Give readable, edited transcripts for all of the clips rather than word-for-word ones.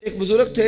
ایک بزرگ تھے،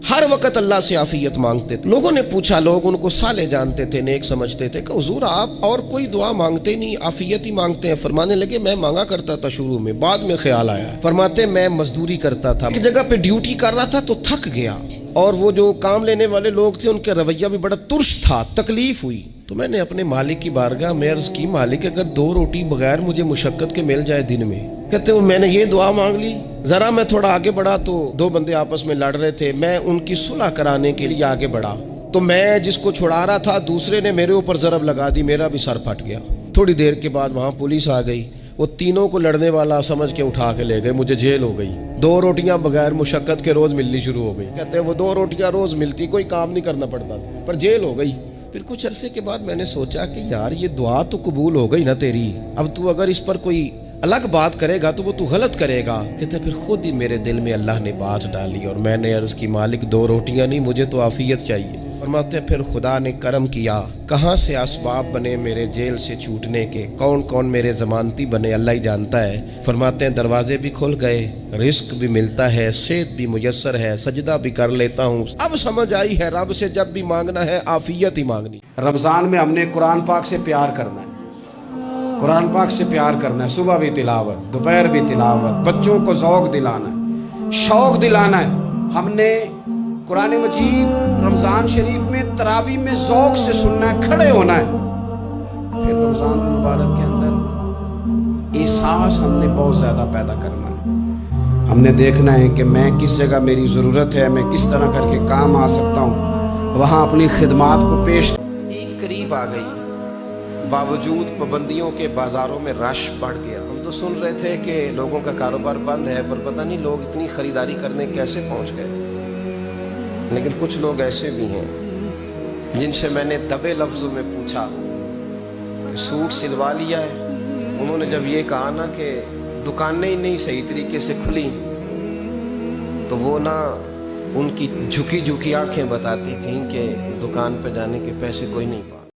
ہر وقت اللہ سے عافیت مانگتے تھے۔ لوگوں نے پوچھا، لوگ ان کو صالح جانتے تھے، نیک سمجھتے تھے کہ حضور آپ اور کوئی دعا مانگتے نہیں، عافیت ہی مانگتے ہیں۔ فرمانے لگے میں مانگا کرتا تھا شروع میں، بعد میں خیال آیا۔ فرماتے میں مزدوری کرتا تھا، ایک جگہ پہ ڈیوٹی کر رہا تھا تو تھک گیا، اور وہ جو کام لینے والے لوگ تھے ان کا رویہ بھی بڑا ترش تھا، تکلیف ہوئی تو میں نے اپنے مالک کی بارگاہ میں عرض کی، مالک اگر 2 روٹی بغیر مجھے مشقت کے مل جائے دن میں۔ کہتے ہیں میں نے یہ دعا مانگ لی، ذرا میں تھوڑا آگے بڑھا تو 2 بندے آپس میں لڑ رہے تھے، میں ان کی صلح کرانے کے لیے آگے بڑھا تو میں جس کو چھڑا رہا تھا دوسرے نے میرے اوپر ضرب لگا دی، میرا بھی سر پھٹ گیا۔ تھوڑی دیر کے بعد وہاں پولیس آ گئی، وہ تینوں کو لڑنے والا سمجھ کے اٹھا کے لے گئے، مجھے جیل ہو گئی۔ 2 روٹیاں بغیر مشقت کے روز ملنی شروع ہو گئی۔ کہتے ہیں وہ 2 روٹیاں روز ملتی، کوئی کام نہیں کرنا پڑتا، پر جیل ہو گئی۔ پھر کچھ عرصے کے بعد میں نے سوچا کہ یار یہ دعا تو قبول ہو گئی نا تیری، اب تو اگر اس پر کوئی الگ بات کرے گا تو وہ تو غلط کرے گا۔ کہتے پھر خود ہی میرے دل میں اللہ نے بات ڈالی اور میں نے عرض کی، مالک 2 روٹیاں نہیں، مجھے تو عافیت چاہیے۔ فرماتے پھر خدا نے کرم کیا، کہاں سے اسباب بنے میرے جیل سے چھوٹنے کے، کون کون میرے ضمانتی بنے اللہ ہی جانتا ہے۔ فرماتے ہیں دروازے بھی کھل گئے، رزق بھی ملتا ہے، صحت بھی میسر ہے، سجدہ بھی کر لیتا ہوں۔ اب سمجھ آئی ہے رب سے جب بھی مانگنا ہے عافیت ہی مانگنی۔ رمضان میں ہم نے قرآن پاک سے پیار کرنا ہے، قرآن پاک سے پیار کرنا ہے، صبح بھی تلاوت، دوپہر بھی تلاوت، بچوں کو ذوق دلانا ہے، شوق دلانا ہے۔ ہم نے قرآن مجید رمضان شریف میں تراویح میں ذوق سے سننا ہے، کھڑے ہونا ہے۔ پھر رمضان المبارک کے اندر احساس ہم نے بہت زیادہ پیدا کرنا ہے۔ ہم نے دیکھنا ہے کہ میں کس جگہ میری ضرورت ہے، میں کس طرح کر کے کام آ سکتا ہوں، وہاں اپنی خدمات کو پیش۔ عید قریب آ گئی، باوجود پابندیوں کے بازاروں میں رش بڑھ گیا۔ ہم تو سن رہے تھے کہ لوگوں کا کاروبار بند ہے، پر پتہ نہیں لوگ اتنی خریداری کرنے کیسے پہنچ گئے۔ لیکن کچھ لوگ ایسے بھی ہیں جن سے میں نے دبے لفظوں میں پوچھا کہ سوٹ سلوا لیا ہے؟ انہوں نے جب یہ کہا نا کہ دکانیں ہی نہیں صحیح طریقے سے کھلی تو وہ نا ان کی جھکی جھکی آنکھیں بتاتی تھیں کہ دکان پہ جانے کے پیسے کوئی نہیں پا